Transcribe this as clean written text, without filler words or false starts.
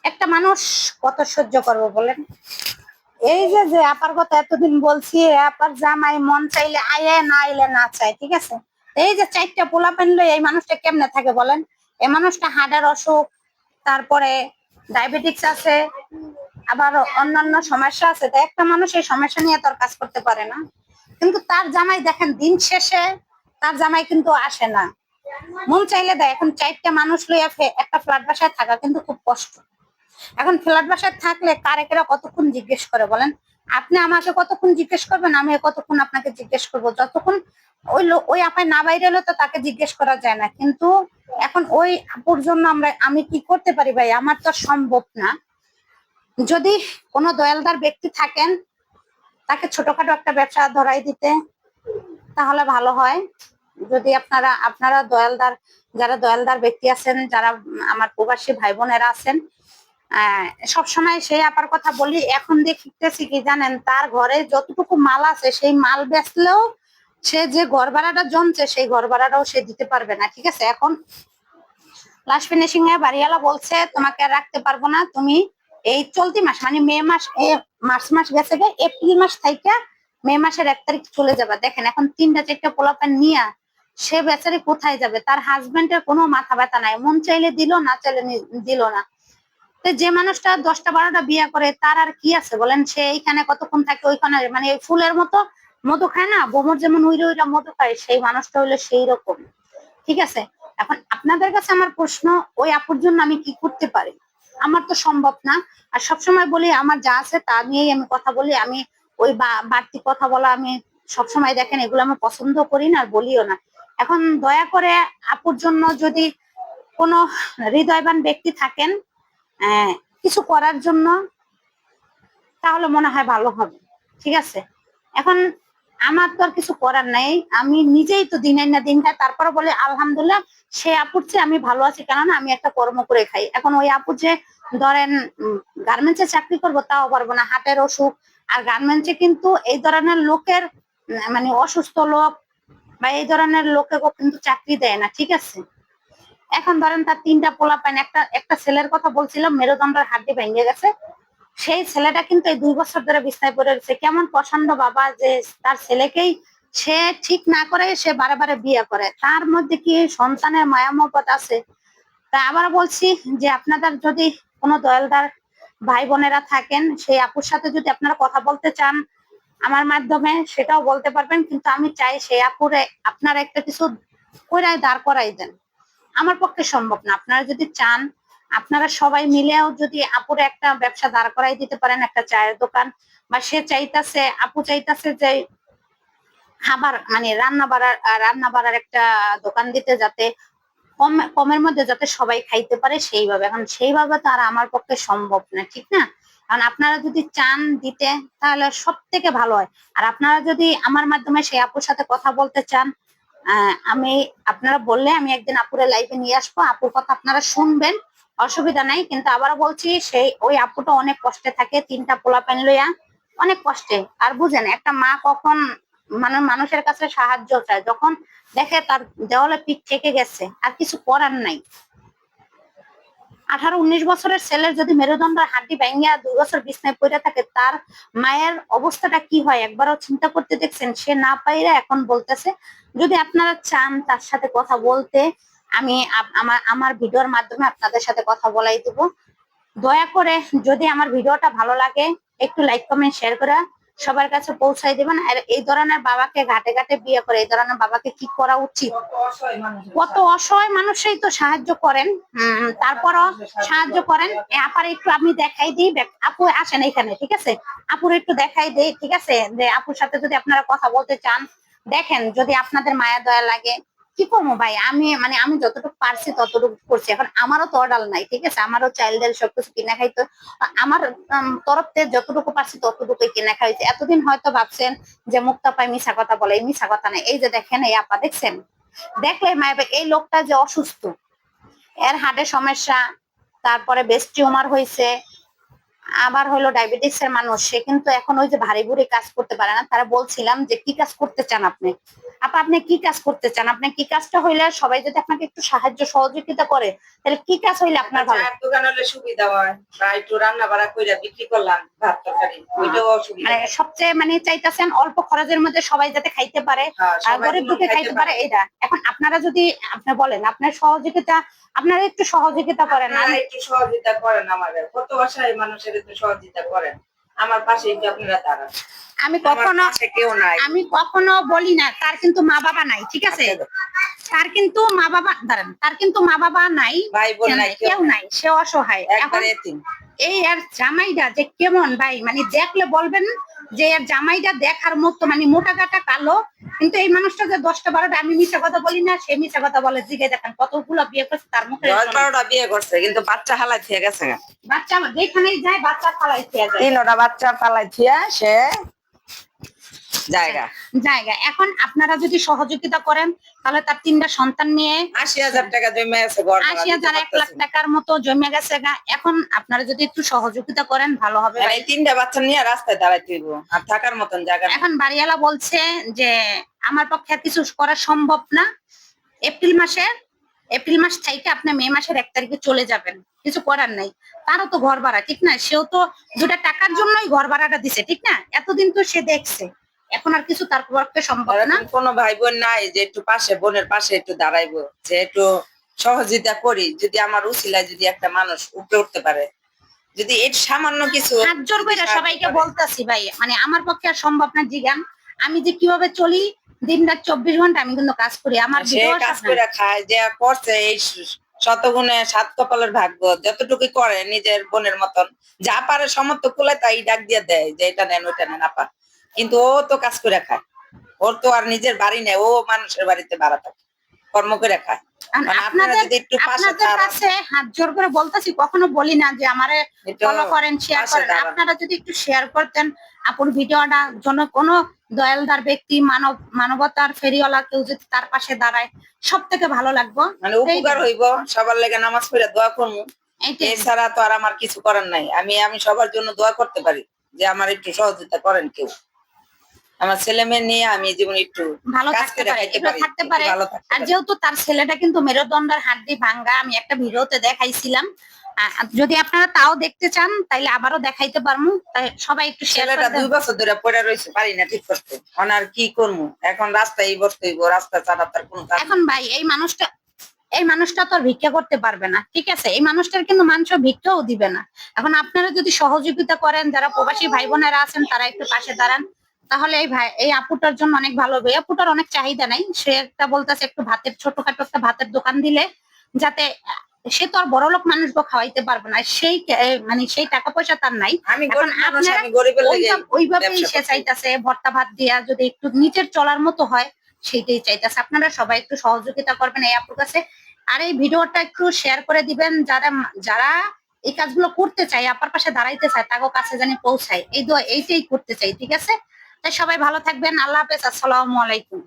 একটা মানুষ কত সহ্য করবো বলেন? এই যে যে আপার কথা এতদিন বলছি, আপার জামাই মন চাইলে আয়ে, না আইলে না চায়, ঠিক আছে? এই যে 4টা পোলা পেনলো, এই মানুষটা কেমনে থাকে বলেন? এই মানুষটা হার্টের অসুখ, তারপরে ডায়াবেটিক্স আছে, আবার অন্যান্য সমস্যা আছে। তো একটা মানুষ এই সমস্যা নিয়ে তো আর কাজ করতে পারে না। কিন্তু তার জামাই দেখেন, দিন শেষে তার জামাই কিন্তু আসে না, মন চাইলে দেয়। এখন 4টা মানুষ লইয়া একটা ফ্ল্যাট বাসায় থাকা কিন্তু খুব কষ্ট। এখন ফ্ল্যাট বাসায় থাকলে কারেকেরা কতক্ষণ জিজ্ঞেস করে বলেন? আপনি আমাকে কতক্ষণ জিজ্ঞেস করবেন, আমি কতক্ষণ আপনাকে জিজ্ঞেস করবো? যতক্ষণ ওই আপায় না বাইরে এলো তো তাকে জিজ্ঞেস করা যায় না। কিন্তু এখন ওই আপুর জন্য আমি কি করতে পারি ভাই? আমার তো সম্ভব না। যদি কোনো দয়ালদার ব্যক্তি থাকেন, তাকে ছোটখাটো একটা ব্যবসা ধরাই দিতে, তাহলে ভালো হয়। যদি আপনারা দয়ালদার, যারা দয়ালদার ব্যক্তি আছেন, যারা আমার প্রবাসী ভাই বোনেরা আছেন, সবসময় সেই আপার কথা বলি। এখন দেখতেছি কি জানেন, তার ঘরে যতটুকু মাল আছে সেই মাল বেচলেও সে যে ঘর ভাড়াটা জমছে সেই ঘর ভাড়াটাও সে দিতে পারবে না, ঠিক আছে? এখন লাস্ট ফিনিশিং এ বাড়িওয়ালা বলছে তোমাকে আর রাখতে পারবো না, তুমি এই চলতি মাস মানে মে মাস, মার্চ মাস গেছে গে, এপ্রিল মাস থেকে মে মাসের 1 তারিখ চলে যাবে। দেখেন এখন 3টা 4টা পোলাপান নিয়ে সে বেচারি কোথায় যাবে? তার হাজবেন্ডের কোনো মাথা ব্যথা নাই, মন চাইলে দিল, না চাইলে দিল না। তো যে মানুষটা 10টা 12টা বিয়ে করে তার আর কি আছে বলেন? সে এইখানে কতক্ষণ থাকে, ওইখানে মানে ফুলের মতো মধু খায় না, বোমর যেমন উইরা উইরা মধু খায়, সেই মানুষটা হইলো সেই রকম, ঠিক আছে? এখন আপনাদের কাছে আমার প্রশ্ন, ওই আপুর জন্য আমি কি করতে পারি? আমার তো সম্ভব না। আর সবসময় বলি আমার যা আছে তা নিয়েই আমি কথা বলি। আমি ওই বাড়তি কথা বলা আমি সবসময়, দেখেন, এগুলো আমি পছন্দ করি না আর বলিও না। এখন দয়া করে আপুর জন্য যদি কোনো হৃদয়বান ব্যক্তি থাকেন কিছু করার জন্য, তাহলে মনে হয় ভালো হবে, ঠিক আছে? এখন আমার তো আর কিছু করার নাই, আমি নিজেই তো দিন আইন না দিন খাই, তারপরে বলে আলহামদুলিল্লাহ সে আপুর চেয়ে আমি ভালো আছি, কেননা আমি একটা কর্ম করে খাই। এখন ওই আপু যে ধরেন গার্মেন্টসে চাকরি করবো তাও পারবো না, হার্টের অসুখ। আর গার্মেন্টসে কিন্তু এই ধরনের লোকের মানে অসুস্থ লোক বা এই ধরনের লোকে কিন্তু চাকরি দেয় না, ঠিক আছে? এখন ধরেন তার 3টা পোলা পান, একটা একটা ছেলের কথা বলছিলাম, মেরুদণ্ডের হাড্ডি ভেঙে গেছে। সেই ছেলেটা কিন্তু এই 2 বছর ধরে বিছনায় পড়ে রয়েছে। কেমন পছন্দ বাবা যে তার ছেলেকেই সে ঠিক না করে সে বারে বারে বিয়ে করে, তার মধ্যে কি সন্তানের মায়া মহব্বত আছে? তা আবার বলছি যে আপনাদের যদি কোনো দয়ালদার ভাই বোনেরা থাকেন, সেই আপুর সাথে যদি আপনারা কথা বলতে চান আমার মাধ্যমে, সেটাও বলতে পারবেন। কিন্তু আমি চাই সেই আপুরে আপনারা একটা কিছু কইরাই দাঁড় করাই দেন। আমার পক্ষে সম্ভব না। আপনারা যদি চান, আপনারা সবাই মিলেও যদি আপুরে একটা ব্যবসা দাঁড় করাই দিতে পারেন, একটা চায়ের দোকান, বা সে চাইতাছে, আপু চাইতাছে যে খাবার মানে রান্না বাড়ার একটা দোকান দিতে, যাতে কমের মধ্যে যাতে সবাই খাইতে পারে সেইভাবে। এখন সেইভাবে তো আর আমার পক্ষে সম্ভব না, ঠিক না? কারণ আপনারা যদি চান দিতে, তাহলে সব থেকে ভালো হয়। আর আপনারা যদি আমার মাধ্যমে সেই আপুর সাথে কথা বলতে চান, আমি আপনারা বললে আমি একদিন আপুরে লাইভে নিয়ে আসবো, আপুর কথা আপনারা শুনবেন, অসুবিধা নাই। কিন্তু আবারও বলছি, সেই ওই আপুটা অনেক কষ্টে থাকে, 3টা পোলাপান লইয়া অনেক কষ্টে। আর বুঝেন একটা মা কখন মানে মানুষের কাছে সাহায্য চায়, যখন দেখে তার দেওয়ালে পিঠ থেকে গেছে, আর কিছু করার নাই। 18-19 বছরের ছেলের যদি মেরুদণ্ডের হাড্ডি ভাঙিয়া 2 বছর বিছনায় পড়ে থাকে, তার মায়ের অবস্থাটা কি হয় একবারও চিন্তা করতে দেখছেন? সে না পাইরা এখন বলতেছে। যদি আপনারা চান তার সাথে কথা বলতে, আমি আমার ভিডিওর মাধ্যমে আপনাদের সাথে কথা বলাই দিব। দয়া করে যদি আমার ভিডিওটা ভালো লাগে, একটু লাইক কমেন্ট শেয়ার করে সবার কাছে পৌঁছাই দিবেন। আর এই ধরনের বাবাকে ঘাটে ঘাটে বিয়ে করে, এই ধরনের বাবাকে কি করা উচিত? কত অসহায় মানুষই তো সাহায্য করেন, তারপরও সাহায্য করেন। আপার একটু আমি দেখাই দিই, আপু আসেন এখানে, ঠিক আছে? আপুর একটু দেখাই দিই, ঠিক আছে? যে আপুর সাথে যদি আপনারা কথা বলতে চান, দেখেন যদি আপনাদের মায়া দয়া লাগে। কি করবো ভাই, আমি যতটুকু পারছি ততটুকু করছি। এখন আমারও তো অর্ডার নাই, ঠিক আছে? আমারও চাইল্ডের সবকিছু কিনা খাইতো। আমার তরফ থেকে যতটুকু পারছি ততটুকুই কিনা খাইছে। এতদিন হয়তো ভাবছেন যে মুক্তা পাই মিশা কথা বলে, এই মিশা কথা নাই। এই যে দেখেন এই আপা দেখছেন, দেখলে মায়া, এই লোকটা যে অসুস্থ, এর হার্টের সমস্যা, তারপরে ব্রেস্ট টিউমার হয়েছে, আবার হলো ডায়াবেটিস এর মানুষ, সে কিন্তু এখন ওই যে ভারী ভুরি কাজ করতে পারে না। তারা বলছিলাম যে কি কাজ করতে চান আপনি, আপনি কি কাজ করতে চান, আপনি কি কাজটা হইলে সবাই যদি আপনাকে একটু সাহায্য সহযোগিতা করে, তাহলে কি কাজ হইলে আপনার ভালো? চায়ের দোকান হলে সুবিধা হয়, বা একটু রান্না বাড়া কইরা বিক্রি করলাম ভাত তরকারি, ওইটাও সুবিধা। মানে সবচেয়ে মানে চাইতেছেন অল্প খরচের মধ্যে সবাই যাতে খাইতে পারে, আর গরিব দুঃখী খাইতে পারে, এটা। এখন আপনারা যদি আপনি বলেন আপনার সহযোগিতা, আপনারা একটু সহযোগিতা করেন, একটু সহযোগিতা করেন, আমাদের কত বাসায় মানুষের একটু সহযোগিতা করেন, আমার পাশে একটু আপনারা দাঁড়ান। আমি কখনো বলি না তার কিন্তু মা বাবা নাই, ঠিক আছে, তার কিন্তু মা বাবা দাঁড়ান, তার কিন্তু মা বাবা নাই, ভাই বোন নাই, কেউ নাই, সে অসহায়। এখন এই আর জামাইটা যে কেমন ভাই, মানে দেখলে বলবেন যে এর জামাইটা দেখার মতো, মানে মোটা কাটা কালো, কিন্তু এই মানুষটা যে 10টা 12টা, আমি মিথ্যা কথা বলি না, সে মিথ্যা কথা বলে। জিগে দেখেন কতগুলো বিয়ে করছে, তার মুখে 10-12টা বিয়ে করছে, কিন্তু বাচ্চা হালাই থেকে গেছে, বাচ্চা যেখানেই যায় বাচ্চা ফালাই থেকে যায়, 3টা বাচ্চা ফালাই থিয়া সে জায়গা। এখন আপনারা যদি সহযোগিতা করেন, তাহলে তার 3টা সন্তান নিয়ে 80,000 টাকা জমে আছে, 80,000 1 লাখ টাকার মতো জমে গেছে। এখন আপনারা যদি একটু সহযোগিতা করেন ভালো হবে। এই 3টা বাচ্চা নিয়ে রাস্তায় দাঁড়াইতে হইব, আর থাকার মতন জায়গা। এখন বাড়িওয়ালা বলছে যে আমার পক্ষে আর কিছু করা সম্ভব না, এপ্রিল মাস থেকে আপনি মে মাসের 1 তারিখে চলে যাবেন, কিছু করার নাই। তারও তো ঘর ভাড়া, ঠিক না, সেও তো 2টা টাকার জন্যই ঘর ভাড়াটা দিছে, ঠিক না, এতদিন তো সে দেখছে, এখন আর কিছু তার পক্ষে সম্ভব না। কোনো ভাই বোন নাই যে একটু পাশে, বোনের পাশে একটু দাঁড়াইবো, যে একটু সহযোগিতা করি, যদি আমার উছিলায় যদি একটা মানুষ উপরে উঠতে পারে, যদি এর সামান্য কিছু হাত জোর করে সবাইকে বলতাছি ভাই, মানে আমার পক্ষে আর সম্ভব না। জিগান আমি যে কিভাবে চলি, দিন রাত 24 ঘন্টা আমি কিন্তু কাজ করি, আমার কাজ করে খায়, যে করছে এই শতগুণে 7 কপালের ভাগ্য, যতটুকু করে নিজের বোনের মতন যা পারে সমর্থ কুলায় তাই ডাক দিয়ে দেয় যে এটা নেন ওইটা নেন আপা, কিন্তু ও তো কাজ করে খায়, ওর তো আর নিজের বাড়ি নেই, ও মানুষের বাড়িতে ভাড়া থাকে, কর্ম করে খায়। আপনাদের কাছে হাত জোর করে বলতেছি, কখনো বলি না যে আমারে ফলো করেন, শেয়ার করেন। আপনারা যদি একটু শেয়ার করতেন আপুর ভিডিওটা, জন্য কোনো দয়ালদার ব্যক্তি, মানবতার ফেরিওয়ালা কেউ যদি তার পাশে দাঁড়ায়, সব থেকে ভালো লাগবে, মানে উপকার হইব, সবার লেগে নামাজ পড়ে দোয়া করবো, এছাড়া তো আর আমার কিছু করার নাই। আমি সবার জন্য দোয়া করতে পারি যে আমার একটু সহযোগিতা করেন কেউ, আমার ছেলে মেয়ে নিয়ে আমি জীবনে একটু ভালো থাকতে পারে। আর যেহেতু তার ছেলেটা কিন্তু মেরুদণ্ডের হাড্ডি ভাঙ্গা, আমি একটা ভিডিওতে দেখাইছিলাম, যদি আপনারা তাও দেখতে চান তাইলে আবারও দেখাইতে পারবো, তাই সবাই একটু শেয়ার করে দেন। 2 বছর ধরে পড়ে রইছে, পারি না ঠিক করতে, আর কি করবো, এখন রাস্তায় বসতে হইব, রাস্তা ছাড়া তার কোনো কাজ। এখন ভাই এই মানুষটা তো আর ভিক্ষা করতে পারবে না, ঠিক আছে, এই মানুষটার কিন্তু মানুষ ভিক্ষাও দিবে না। এখন আপনারা যদি সহযোগিতা করেন, যারা প্রবাসী ভাই বোনেরা আছেন, তারা একটু পাশে দাঁড়ান, তাহলে এই আপুটার জন্য অনেক ভালো হবে। আপুটার অনেক চাহিদা নাই, সে একটা বলতেছে একটু ভাতের, ছোটখাটো একটা ভাতের দোকান দিলে, যাতে সে তো আর বড়লোক মানুষকে খাওয়াইতে পারবে না, মানে সেই টাকা পয়সা তার নাই। এখন আপনারা ওইভাবেই সে চাইতেছে ভর্তা ভাত দিয়া যদি একটু নিচের চলার মতো হয়, সেইটাই চাইতেছে। আপনারা সবাই একটু সহযোগিতা করবেন এই আপুর কাছে, আর এই ভিডিওটা একটু শেয়ার করে দিবেন, যারা এই কাজগুলো করতে চায়, আপার পাশে দাঁড়াইতে চায়, তাকে কাছে জানি পৌঁছায়, এইটাই করতে চাই, ঠিক আছে। তাই সবাই ভালো থাকবেন, আল্লাহ হাফেজ, আসসালামু আলাইকুম।